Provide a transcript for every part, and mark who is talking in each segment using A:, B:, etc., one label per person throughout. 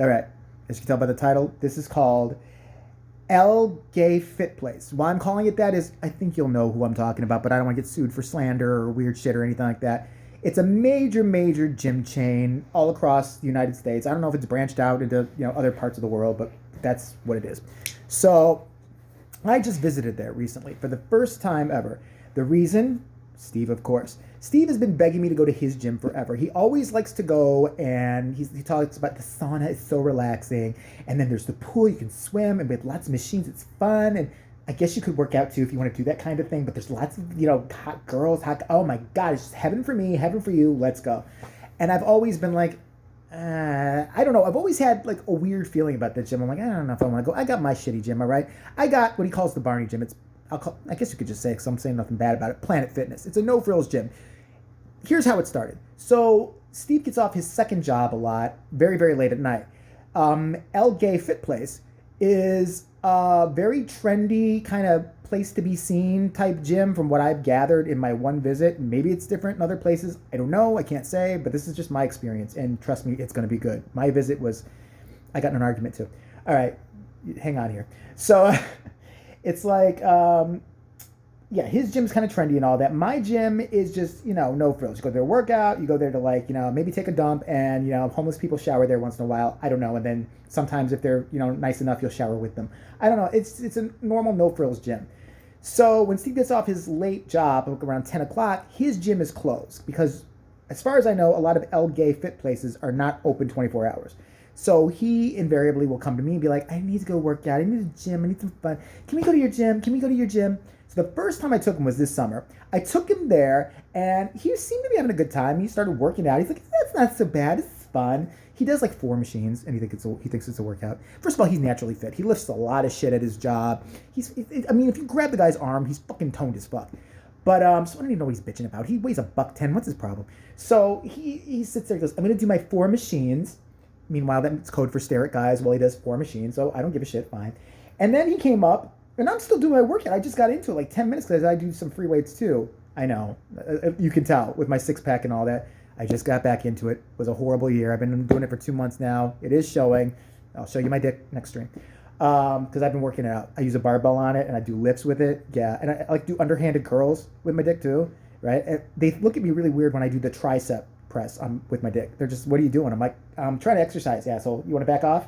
A: All right. As you can tell by the title, this is called L.gey Fit Place. Why I'm calling it that is I think you'll know who I'm talking about, but I don't want to get sued for slander or weird shit or anything like that. It's a major, major gym chain all across the United States. I don't know if it's branched out into other parts of the world, but that's what it is. So I just visited there recently for the first time ever. The reason, Steve, of course. Steve has been begging me to go to his gym forever. He always likes to go, and he talks about the sauna is so relaxing. And then there's the pool, you can swim, and with lots of machines, it's fun. And I guess you could work out too if you want to do that kind of thing. But there's lots of, hot girls, oh my God, it's just heaven for me, heaven for you, let's go. And I've always been like, I don't know. I've always had like a weird feeling about that gym. I'm like, I don't know if I want to go. I got my shitty gym, all right? I got what he calls the Barney gym. I guess you could just say, because I'm saying nothing bad about it, Planet Fitness. It's a no-frills gym. Here's how it started. So Steve gets off his second job a lot, very, very late at night. L.gey Fit Place is a very trendy kind of place to be seen type gym from what I've gathered in my one visit. Maybe it's different in other places. I don't know. I can't say, but this is just my experience. And trust me, it's going to be good. My visit was, I got in an argument too. All right, hang on here. So it's like, yeah, his gym's kind of trendy and all that. My gym is just, no frills. You go there to work out, you go there to maybe take a dump, and, homeless people shower there once in a while. I don't know. And then sometimes if they're, nice enough, you'll shower with them. I don't know. It's a normal no frills gym. So when Steve gets off his late job, around 10 o'clock, his gym is closed because as far as I know, a lot of L.gey Fit places are not open 24 hours. So he invariably will come to me and be like, I need to go work out. I need a gym. I need some fun. Can we go to your gym? Can we go to your gym? So the first time I took him was this summer. I took him there, and he seemed to be having a good time. He started working out. He's like, that's not so bad. It's fun. He does like 4 machines, and he thinks it's a workout. First of all, he's naturally fit. He lifts a lot of shit at his job. If you grab the guy's arm, he's fucking toned as fuck. But so I don't even know what he's bitching about. He weighs $110. What's his problem? So he sits there and goes, I'm going to do my 4 machines. Meanwhile, that's code for stare at guys while he does 4 machines. So I don't give a shit. Fine. And then he came up. And I'm still doing my workout. I just got into it like 10 minutes because I do some free weights too. I know. You can tell with my 6-pack and all that. I just got back into it. It was a horrible year. I've been doing it for 2 months now. It is showing. I'll show you my dick next stream. Because I've been working it out. I use a barbell on it and I do lifts with it. Yeah. And I like do underhanded curls with my dick too. Right? And they look at me really weird when I do the tricep press with my dick. They're just, what are you doing? I'm like, I'm trying to exercise, asshole. You want to back off?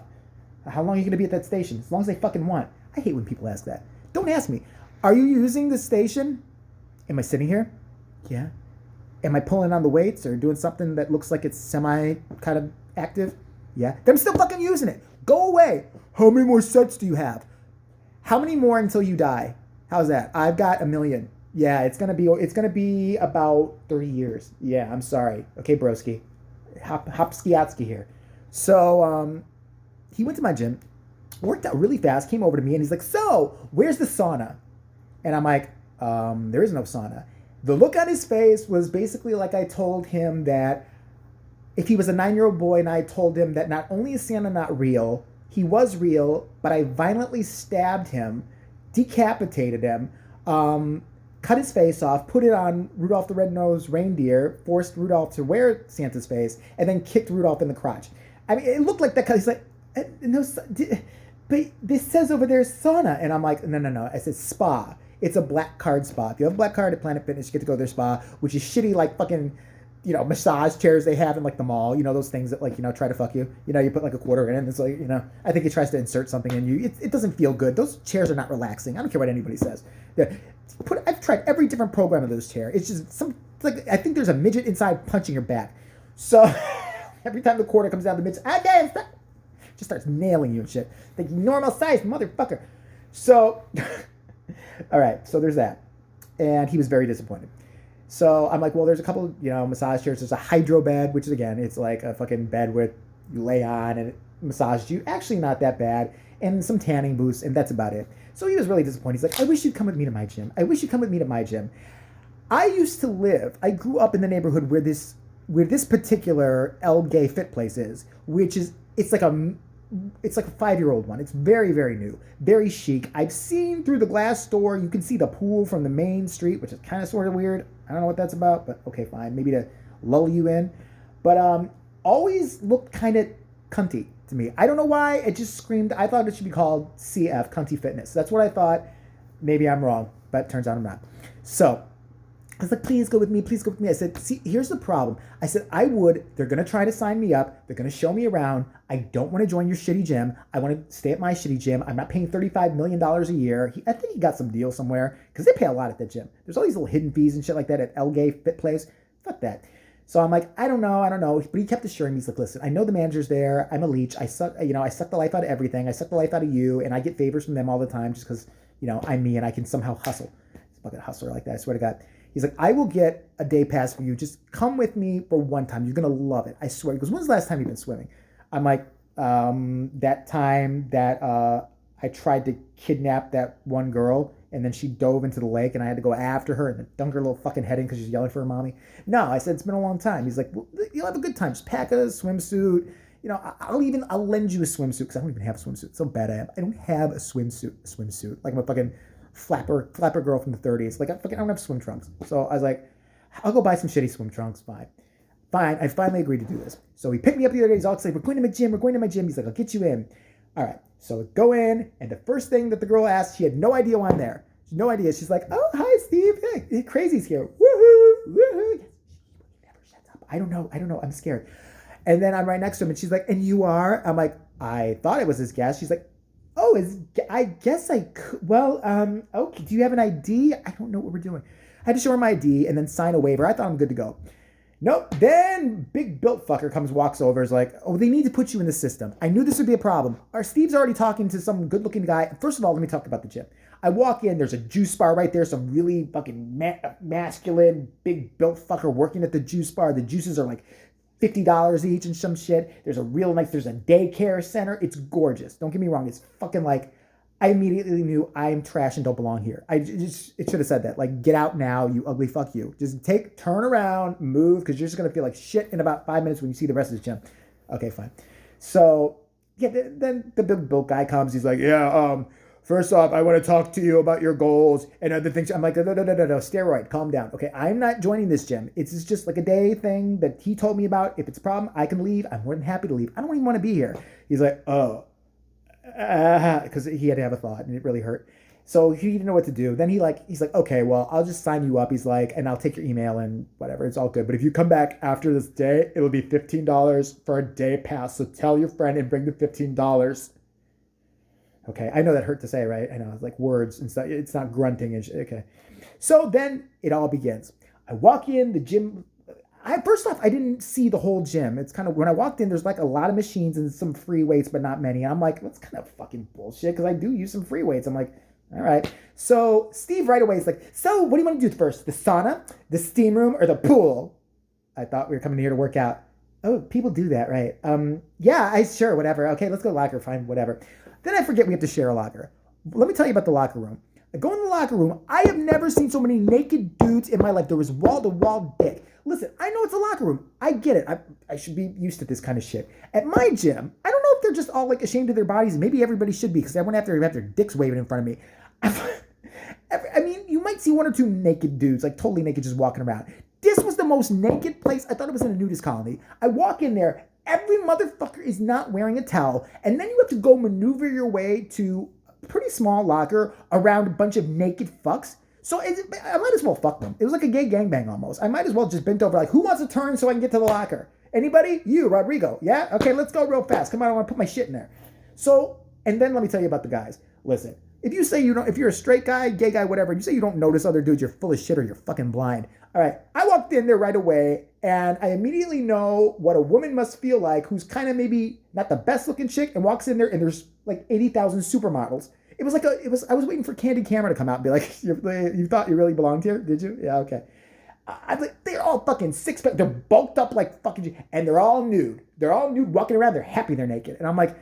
A: How long are you going to be at that station? As long as they fucking want. I hate when people ask that. Don't ask me. Are you using the station? Am I sitting here? Yeah. Am I pulling on the weights or doing something that looks like it's semi kind of active? Yeah. Then I'm still fucking using it. Go away. How many more sets do you have? How many more until you die? How's that? I've got 1 million. Yeah, it's gonna be about 30 years. Yeah, I'm sorry. Okay, broski. Hopski here. So he went to my gym. Worked out really fast, came over to me, and he's like, so, where's the sauna? And I'm like, there is no sauna. The look on his face was basically like I told him that if he was a 9-year-old boy and I told him that not only is Santa not real, he was real, but I violently stabbed him, decapitated him, cut his face off, put it on Rudolph the Red-Nosed Reindeer, forced Rudolph to wear Santa's face, and then kicked Rudolph in the crotch. I mean, it looked like that because he's like, no, but this says over there sauna. And I'm like, no. I said spa. It's a black card spa. If you have a black card at Planet Fitness, you get to go to their spa, which is shitty like fucking, massage chairs they have in like the mall. Those things that like, try to fuck you. You put like a quarter in and it's like, I think it tries to insert something in you. It doesn't feel good. Those chairs are not relaxing. I don't care what anybody says. I've tried every different program of those chairs. It's just I think there's a midget inside punching your back. So every time the quarter comes down, the midget, just starts nailing you and shit. Like normal size, motherfucker. So, all right. So there's that. And he was very disappointed. So I'm like, well, there's a couple, massage chairs. There's a hydro bed, which is, again, it's like a fucking bed with you lay on and it massages you. Actually not that bad. And some tanning booths, and that's about it. So he was really disappointed. He's like, I wish you'd come with me to my gym. I wish you'd come with me to my gym. I grew up in the neighborhood where this particular L.gey Fit place is, which is, it's like a 5-year-old one. It's very, very new, very chic. I've seen through the glass door, you can see the pool from the main street, which is kind of sort of weird. I don't know what that's about, but okay, fine. Maybe to lull you in. But always looked kind of cunty to me. I don't know why. It just screamed. I thought it should be called CF, Cunty Fitness. That's what I thought. Maybe I'm wrong, but turns out I'm not. So I was like, please go with me. Please go with me. I said, see, here's the problem. I said, I would. They're going to try to sign me up. They're going to show me around. I don't want to join your shitty gym. I want to stay at my shitty gym. I'm not paying $35 million a year. I think he got some deal somewhere because they pay a lot at that gym. There's all these little hidden fees and shit like that at L.gey Fit Place. Fuck that. So I'm like, I don't know. But he kept assuring me, he's like, listen, I know the manager's there. I'm a leech. I suck the life out of everything. I suck the life out of you. And I get favors from them all the time just because, I'm me and I can somehow hustle. It's a fucking hustler like that. I swear to God. He's like, I will get a day pass for you. Just come with me for one time. You're going to love it. I swear. He goes, when's the last time you've been swimming? I'm like, that time that I tried to kidnap that one girl and then she dove into the lake and I had to go after her and then dunk her little fucking head in because she's yelling for her mommy. No, I said, it's been a long time. He's like, well, you'll have a good time. Just pack a swimsuit. I'll lend you a swimsuit because I don't even have a swimsuit. It's so bad I am. I don't have a swimsuit. Like I'm a fucking flapper girl from the 30s. Like I don't have swim trunks. So I was like, I'll go buy some shitty swim trunks. Fine. I finally agreed to do this. So he picked me up the other day. He's all excited. We're going to my gym. He's like, I'll get you in. All right. So we go in, and the first thing that the girl asked, she had no idea why I'm there. She had no idea. She's like, oh, hi, Steve. Hey, Crazy's here. Woohoo. Woohoo. Never shuts up. I don't know. I'm scared. And then I'm right next to him, and she's like, and you are? I'm like, I thought it was his guest. She's like, oh, I guess I could. Well, okay. Do you have an ID? I don't know what we're doing. I had to show her my ID and then sign a waiver. I thought I'm good to go. Nope. Then big built fucker walks over, is like, oh, they need to put you in the system. I knew this would be a problem. Our Steve's already talking to some good looking guy. First of all, let me talk about the gym. I walk in, there's a juice bar right there. Some really fucking masculine, big built fucker working at the juice bar. The juices are like $50 each and some shit. There's a daycare center. It's gorgeous. Don't get me wrong. It's fucking like, I immediately knew I'm trash and don't belong here. It should have said that. Like, get out now, you ugly fuck you. Just turn around, move, because you're just going to feel like shit in about 5 minutes when you see the rest of the gym. Okay, fine. So, yeah, then the big built guy comes. He's like, yeah, first off, I want to talk to you about your goals and other things. I'm like, no, steroid, calm down. Okay, I'm not joining this gym. It's just like a day thing that he told me about. If it's a problem, I can leave. I'm more than happy to leave. I don't even want to be here. He's like, oh. Because he had to have a thought and it really hurt. So he didn't know what to do. Then he's like, okay, well, I'll just sign you up. He's like, and I'll take your email and whatever. It's all good. But if you come back after this day, it'll be $15 for a day pass. So tell your friend and bring the $15. Okay, I know that hurt to say, right? I know, it's like words and stuff. It's not grunting and shit. Okay. So then it all begins. I walk in the gym. First off, I didn't see the whole gym. It's kind of, when I walked in, there's like a lot of machines and some free weights, but not many. And I'm like, that's kind of fucking bullshit because I do use some free weights. I'm like, all right. So Steve right away is like, so what do you want to do first? The sauna, the steam room, or the pool? I thought we were coming here to work out. Oh, people do that, right? Yeah, sure, whatever. Okay, let's go to the locker, fine, whatever. Then I forget we have to share a locker. Let me tell you about the locker room. I go in the locker room. I have never seen so many naked dudes in my life. There was wall-to-wall dick. Listen, I know it's a locker room. I get it. I should be used to this kind of shit. At my gym, I don't know if they're just all like ashamed of their bodies. Maybe everybody should be because everyone have their dicks waving in front of me. I mean, you might see one or two naked dudes, like totally naked, just walking around. This was the most naked place. I thought it was in a nudist colony. I walk in there. Every motherfucker is not wearing a towel. And then you have to go maneuver your way to a pretty small locker around a bunch of naked fucks. So I might as well fuck them. It was like a gay gangbang almost. I might as well just bent over like, who wants to turn so I can get to the locker? Anybody? You, Rodrigo. Yeah? Okay, let's go real fast. Come on, I want to put my shit in there. So, and then let me tell you about the guys. Listen, if you say you don't, if you're a straight guy, gay guy, whatever, you say you don't notice other dudes, you're full of shit or you're fucking blind. All right, I walked in there right away and I immediately know what a woman must feel like who's kind of maybe not the best looking chick and walks in there and there's like 80,000 supermodels. I was waiting for Candy Camera to come out and be like, you thought you really belonged here? Did you? Yeah, okay. They're all fucking six-pack. They're bulked up like fucking, and they're all nude. They're all nude walking around. They're happy they're naked. And I'm like,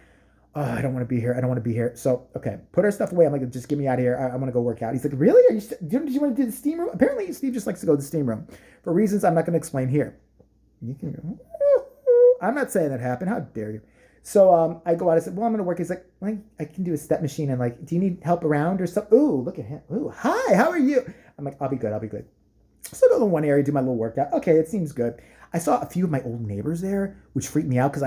A: oh, I don't want to be here. I don't want to be here. So, okay, put our stuff away. I'm like, just get me out of here. I want to go work out. He's like, really? Did you want to do the steam room? Apparently, Steve just likes to go to the steam room for reasons I'm not going to explain here. I'm not saying that happened. How dare you? So I go out. I said, well, I'm going to work. He's like, well, I can do a step machine. And like, do you need help around or something? Ooh, look at him. Ooh, hi, how are you? I'm like, I'll be good. So I go to one area, do my little workout. Okay, it seems good. I saw a few of my old neighbors there, which freaked me out because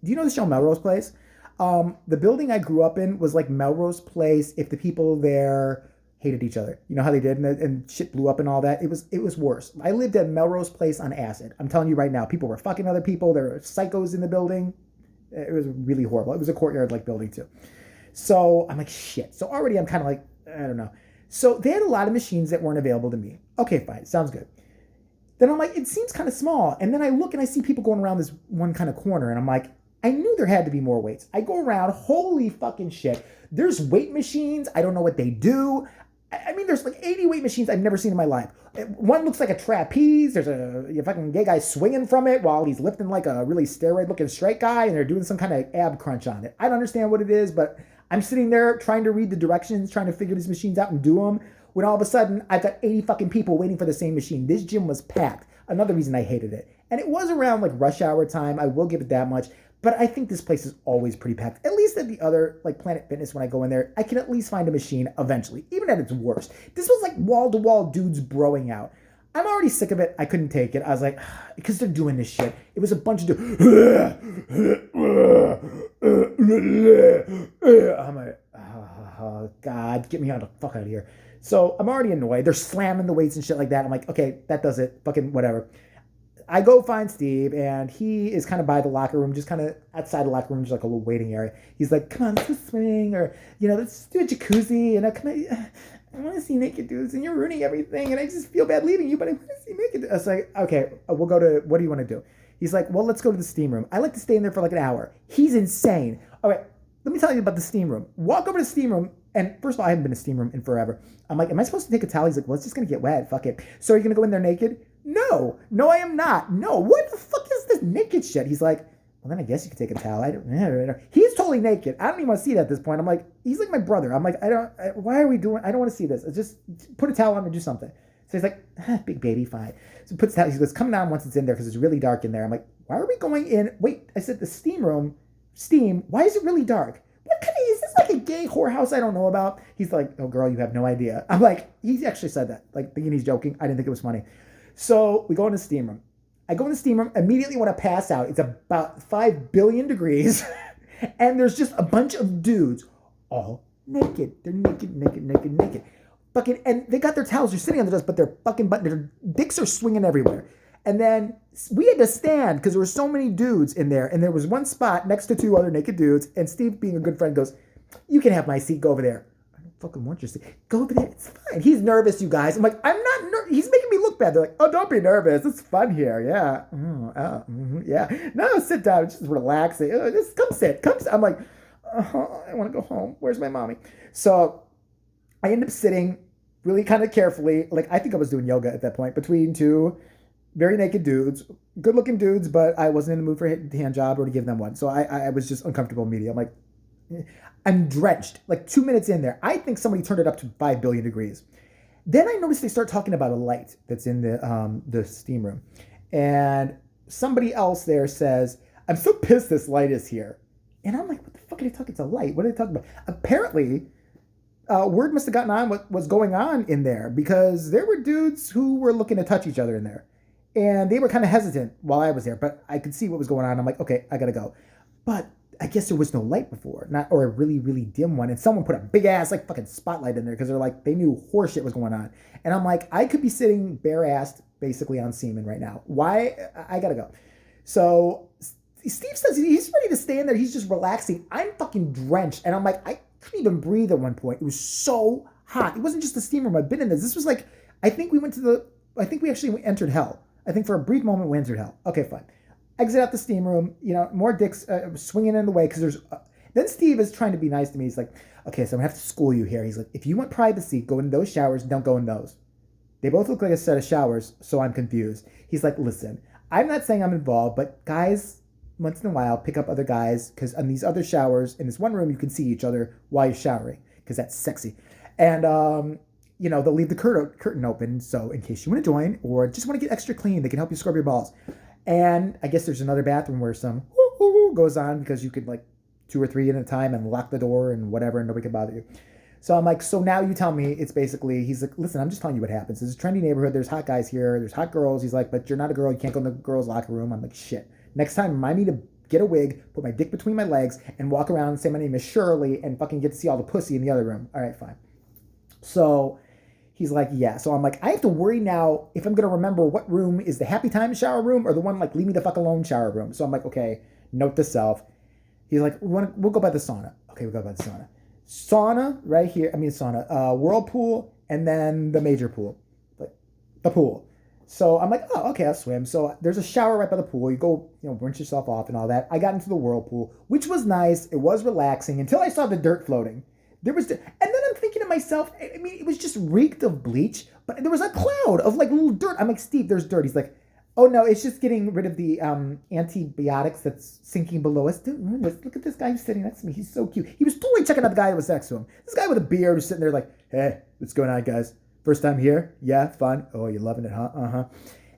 A: Do you know the show Melrose Place? The building I grew up in was like Melrose Place if the people there hated each other. You know how they did, and shit blew up and all that. It was worse. I lived at Melrose Place on acid. I'm telling you right now, people were fucking other people. There were psychos in the building. It was really horrible. It was a courtyard like building too. So I'm like, shit. So already I'm kind of like, I don't know. So they had a lot of machines that weren't available to me. Okay, fine. Sounds good. Then I'm like, it seems kind of small. And then I look and I see people going around this one kind of corner. And I'm like, I knew there had to be more weights. I go around, holy fucking shit. There's weight machines. I don't know what they do. I mean, there's like 80 weight machines I've never seen in my life. One looks like a trapeze. There's a fucking gay guy swinging from it while he's lifting like a really steroid-looking straight guy, and they're doing some kind of ab crunch on it. I don't understand what it is, but I'm sitting there trying to read the directions, trying to figure these machines out and do them, when all of a sudden, I've got 80 fucking people waiting for the same machine. This gym was packed. Another reason I hated it. And it was around like rush hour time. I will give it that much. But I think this place is always pretty packed. At least at the other, like Planet Fitness, when I go in there, I can at least find a machine eventually, even at its worst. This was like wall-to-wall dudes broing out. I'm already sick of it. I couldn't take it. I was like, because they're doing this shit. It was a bunch of dudes. I'm like, oh, God, get me out the fuck out of here. So I'm already annoyed. They're slamming the weights and shit like that. I'm like, okay, that does it. Fucking whatever. I go find Steve, and he is kind of by the locker room, just kind of outside the locker room, just like a little waiting area. He's like, come on, let's go swimming, or, let's do a jacuzzi, and I want to see naked dudes, and you're ruining everything, and I just feel bad leaving you, but I want to see naked dudes. I was like, okay, we'll go to, what do you want to do? He's like, well, let's go to the steam room. I like to stay in there for like an hour. He's insane. All right, let me tell you about the steam room. Walk over to the steam room, and first of all, I haven't been to steam room in forever. I'm like, am I supposed to take a towel? He's like, well, it's just going to get wet. Fuck it. So are you going to go in there naked? No, I am not. No, what the fuck is this naked shit? He's like, well, then I guess you could take a towel. I don't. He's totally naked. I don't even want to see that at this point. I'm like, he's like my brother. I'm like, why are we doing, I don't want to see this. Just put a towel on and do something. So he's like, big baby, fine. So he puts the towel, he goes, come down once it's in there because it's really dark in there. I'm like, why are we going in? Wait, I said the steam room, why is it really dark? What kind of, is this like a gay whorehouse I don't know about? He's like, oh girl, you have no idea. I'm like, he actually said that, like thinking he's joking. I didn't think it was funny. So we go in the steam room. I go in the steam room, immediately want to pass out. It's about 5 billion degrees. And there's just a bunch of dudes all naked. They're naked. Fucking, and they got their towels. They're sitting on the desk, but their dicks are swinging everywhere. And then we had to stand because there were so many dudes in there. And there was one spot next to 2 other naked dudes. And Steve, being a good friend, goes, you can have my seat. Go over there. I don't fucking want your seat. Go over there. It's fine. He's nervous, you guys. I'm like, I'm not nervous. He's making me look bad. They're like, oh, don't be nervous. It's fun here. Yeah. Yeah. No, sit down. Just relax. Just come sit. I'm like, I want to go home. Where's my mommy? So I end up sitting really kind of carefully. Like, I think I was doing yoga at that point between 2 very naked dudes, good looking dudes, but I wasn't in the mood for a hand job or to give them one. So I was just uncomfortable immediately. I'm like, I'm drenched. Like 2 minutes in there, I think somebody turned it up to 5 billion degrees. Then I noticed they start talking about a light that's in the steam room. And somebody else there says, I'm so pissed this light is here. And I'm like, what the fuck are they talking? It's a light. What are they talking about? Apparently, word must have gotten on what was going on in there because there were dudes who were looking to touch each other in there. And they were kind of hesitant while I was there, but I could see what was going on. I'm like, okay, I gotta go. But I guess there was no light before, or a really, really dim one. And someone put a big ass like fucking spotlight in there because they knew horseshit was going on. And I'm like, I could be sitting bare-assed basically on semen right now. Why? I gotta go. So Steve says he's ready to stay in there. He's just relaxing. I'm fucking drenched. And I'm like, I couldn't even breathe at one point. It was so hot. It wasn't just the steam room. I've been in this. This was like, I think we actually entered hell. I think for a brief moment we entered hell. Okay, fine. Exit out the steam room. More dicks swinging in the way because there's. Then Steve is trying to be nice to me. He's like, okay, so I'm gonna have to school you here. He's like, if you want privacy, go in those showers. Don't go in those. They both look like a set of showers, so I'm confused. He's like, listen, I'm not saying I'm involved, but guys, once in a while, pick up other guys because in these other showers, in this one room, you can see each other while you're showering because that's sexy. And they'll leave the curtain open, so in case you want to join or just want to get extra clean, they can help you scrub your balls. And I guess there's another bathroom where some goes on because you could like 2 or 3 at a time and lock the door and whatever, and nobody can bother you. So I'm like, so now you tell me it's basically, he's like, listen, I'm just telling you what happens. It's a trendy neighborhood. There's hot guys here. There's hot girls. He's like, but you're not a girl. You can't go in the girls' locker room. I'm like, shit. Next time, remind me to get a wig, put my dick between my legs, and walk around and say my name is Shirley and fucking get to see all the pussy in the other room. All right, fine. So he's like, yeah. So I'm like, I have to worry now if I'm going to remember what room is the happy time shower room or the one like leave me the fuck alone shower room. So I'm like, okay, note to self. He's like, we'll go by the sauna. Okay, we'll go by the sauna. Sauna right here. I mean, sauna, whirlpool, and then the major pool, like the pool. So I'm like, oh, okay, I'll swim. So there's a shower right by the pool. You go, rinse yourself off and all that. I got into the whirlpool, which was nice. It was relaxing until I saw the dirt floating. And then I'm thinking to myself, I mean, it was just reeked of bleach, but there was a cloud of like little dirt. I'm like, Steve, there's dirt. He's like, oh no, it's just getting rid of the antibiotics that's sinking below us. Dude, look at this guy who's sitting next to me. He's so cute. He was totally checking out the guy that was next to him. This guy with a beard was sitting there like, hey, what's going on, guys? First time here? Yeah, fun. Oh, you're loving it, huh? Uh-huh.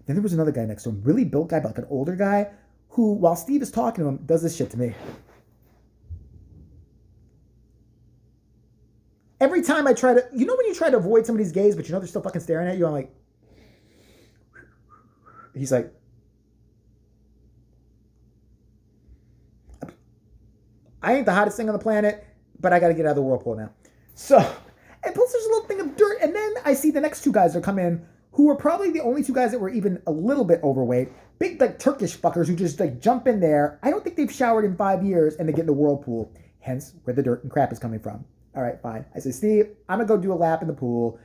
A: Then there was another guy next to him, really built guy, but like an older guy, who, while Steve is talking to him, does this shit to me. Every time I try to, when you try to avoid somebody's gaze, but they're still fucking staring at you, I'm like, he's like, I ain't the hottest thing on the planet, but I got to get out of the whirlpool now. So, and plus there's a little thing of dirt. And then I see the next two guys that come in who were probably the only two guys that were even a little bit overweight. Big, like, Turkish fuckers who just, like, jump in there. I don't think they've showered in 5 years and they get in the whirlpool. Hence, where the dirt and crap is coming from. All right, fine. I say, Steve, I'm going to go do a lap in the pool.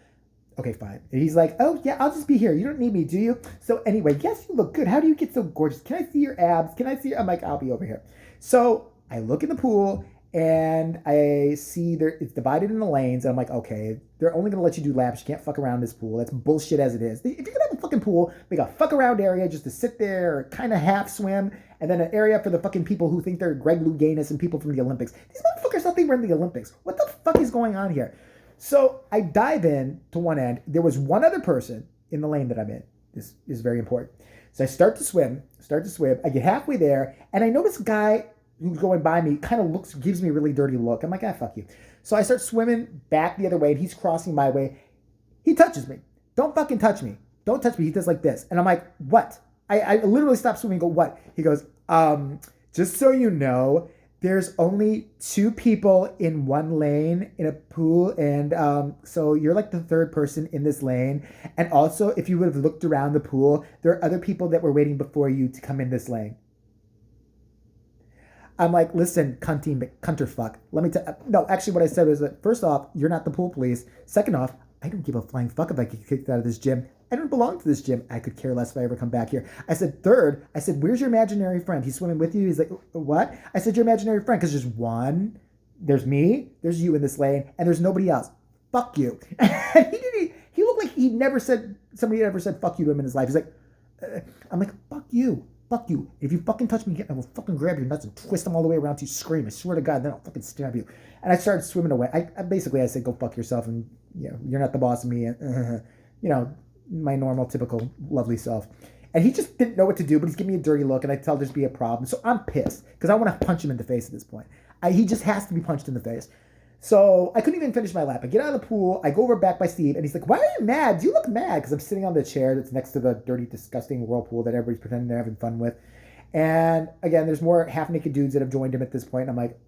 A: Okay, fine. And he's like, oh, yeah, I'll just be here. You don't need me, do you? So anyway, yes, you look good. How do you get so gorgeous? Can I see your abs? Can I see I'm like, I'll be over here. So I look in the pool and I see it's divided into lanes. And I'm like, okay, they're only going to let you do laps. You can't fuck around this pool. That's bullshit as it is. If you're going to have a fucking pool, make a fuck around area just to sit there, kind of half swim, and then an area for the fucking people who think they're Greg Louganis and people from the Olympics. These motherfuckers thought they were in the Olympics. What the fuck is going on here? So I dive in to one end. There was one other person in the lane that I'm in. This is very important. So I start to swim. I get halfway there, and I notice a guy who's going by me kind of gives me a really dirty look. I'm like, fuck you. So I start swimming back the other way, and he's crossing my way. He touches me. Don't fucking touch me. Don't touch me. He does like this. And I'm like, what? I literally stop swimming and go, what? He goes, just so you know, there's only 2 people in one lane in a pool, and so you're like the third person in this lane. And also, if you would have looked around the pool, there are other people that were waiting before you to come in this lane. I'm like, listen, cunterfuck. Let me tell. No, actually, what I said was that first off, you're not the pool police. Second off, I don't give a flying fuck if I get kicked out of this gym. I don't belong to this gym. I could care less if I ever come back here. I said, third, where's your imaginary friend? He's swimming with you. He's like, what? I said, your imaginary friend, because there's one, there's me, there's you in this lane, and there's nobody else. Fuck you. And he looked like somebody ever said fuck you to him in his life. He's like, I'm like, fuck you. Fuck you. If you fucking touch me again, I will fucking grab your nuts and twist them all the way around to you, scream. I swear to God, then I'll fucking stab you. And I started swimming away. I said, go fuck yourself, and you're not the boss of me. And, my normal, typical, lovely self. And he just didn't know what to do, but he's giving me a dirty look, and I tell there's be a problem. So I'm pissed, because I want to punch him in the face at this point. He just has to be punched in the face. So I couldn't even finish my lap. I get out of the pool, I go over back by Steve, and he's like, why are you mad? Do you look mad? Because I'm sitting on the chair that's next to the dirty, disgusting whirlpool that everybody's pretending they're having fun with. And again, there's more half-naked dudes that have joined him at this point. And I'm like,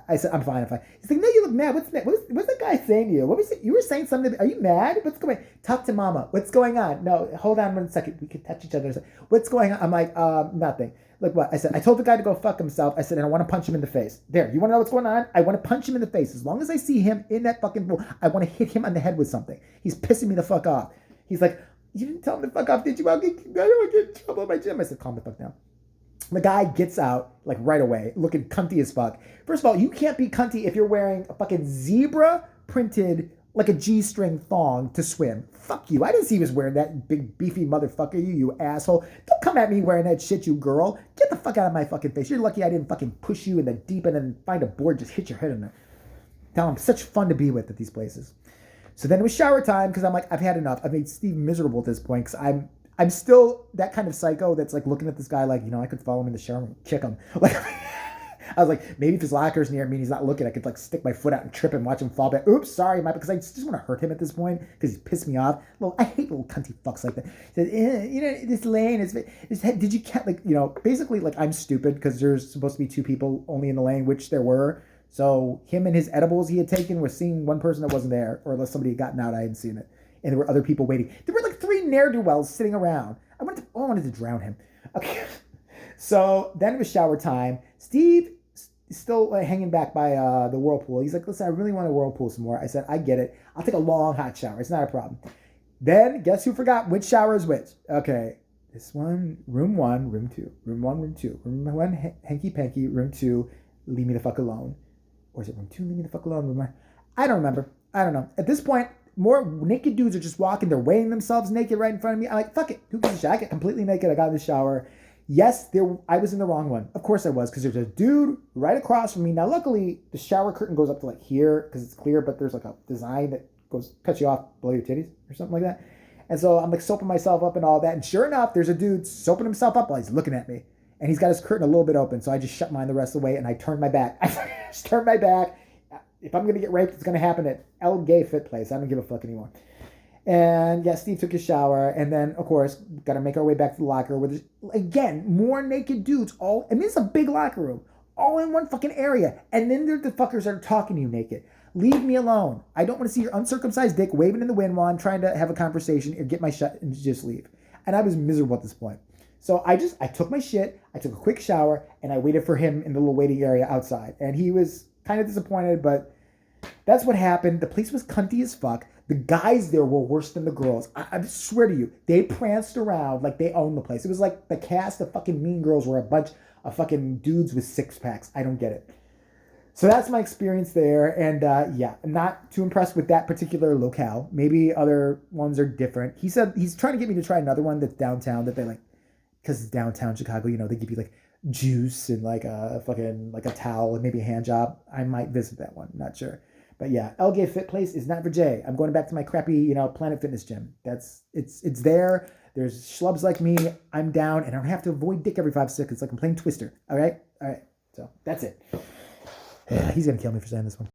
A: I said, I'm fine. He's like, no, you look mad. What's the guy saying to you? What was it? You were saying something. Are you mad? What's going on? Talk to mama. What's going on? No, hold on 1 second. We could touch each other. What's going on? I'm like, nothing. Look what? I said, I told the guy to go fuck himself. I said, and I want to punch him in the face. There, you want to know what's going on? I want to punch him in the face. As long as I see him in that fucking pool, I want to hit him on the head with something. He's pissing me the fuck off. He's like, you didn't tell him to fuck off, did you? I don't want to get in trouble at my gym. I said, calm the fuck down. The guy gets out, like, right away, looking cunty as fuck. First of all, you can't be cunty if you're wearing a fucking zebra printed, like a G-string thong to swim. Fuck you. I didn't see he was wearing that, big beefy motherfucker, you asshole. Don't come at me wearing that shit, you girl. Get the fuck out of my fucking face. You're lucky I didn't fucking push you in the deep end and find a board, just hit your head in it. Tell him, such fun to be with at these places. So then it was shower time, because I'm like, I've had enough. I've made Steve miserable at this point, because I'm still that kind of psycho that's like looking at this guy like, I could follow him in the shower and kick him. Like, I was like, maybe if his locker's near me and he's not looking, I could like stick my foot out and trip and watch him fall back. Oops, sorry, because I just want to hurt him at this point because he's pissed me off. Well, I hate little cunty fucks like that. He said, this lane is, did you count, like, basically like I'm stupid because there's supposed to be 2 people only in the lane, which there were. So him and his edibles he had taken was seeing one person that wasn't there, or unless somebody had gotten out, I hadn't seen it. And there were other people waiting. There were like 3 ne'er-do-wells sitting around. I wanted to drown him. Okay. So then it was shower time. Steve is still hanging back by the whirlpool. He's like, listen, I really want to whirlpool some more. I said, I get it. I'll take a long hot shower. It's not a problem. Then guess who forgot which shower is which? Okay. This one, room 1, room 2. Room 1, room 2. Room 1, hanky-panky. Room 2, leave me the fuck alone. Or is it room 2, leave me the fuck alone? Room 1? I don't remember. I don't know. At this point, more naked dudes are just walking. They're weighing themselves naked right in front of me. I'm like, fuck it. Who gives a shit? I get completely naked. I got in the shower. Yes, I was in the wrong one. Of course I was, because there's a dude right across from me. Now, luckily, the shower curtain goes up to like here because it's clear, but there's like a design that cuts you off below your titties or something like that. And so I'm like soaping myself up and all that. And sure enough, there's a dude soaping himself up while he's looking at me. And he's got his curtain a little bit open. So I just shut mine the rest of the way and I turned my back. I just turned my back. If I'm going to get raped, it's going to happen at L.gey Fit Place. I don't give a fuck anymore. And yeah, Steve took his shower. And then, of course, got to make our way back to the locker where there's, again, more naked dudes. It's a big locker room. All in one fucking area. And then there's the fuckers that are talking to you naked. Leave me alone. I don't want to see your uncircumcised dick waving in the wind while I'm trying to have a conversation or get my shit and just leave. And I was miserable at this point. So I took my shit, I took a quick shower, and I waited for him in the little waiting area outside. And he was kind of disappointed, but that's what happened. The place was cunty as fuck. The guys there were worse than the girls. I swear to you, they pranced around like they owned the place. It was like the cast of fucking Mean Girls were a bunch of fucking dudes with 6-packs. I don't get it. So that's my experience there. And yeah, I'm not too impressed with that particular locale. Maybe other ones are different. He said he's trying to get me to try another one that's downtown that they like, because it's downtown Chicago, they give you like juice and like a fucking like a towel and maybe a hand job. I might visit that one. Not sure. But yeah, L.gey Fit Place is not for Jay. I'm going back to my crappy, Planet Fitness gym. It's there. There's schlubs like me. I'm down and I don't have to avoid dick every 5 seconds like I'm playing Twister. All right. So that's it. He's going to kill me for saying this one.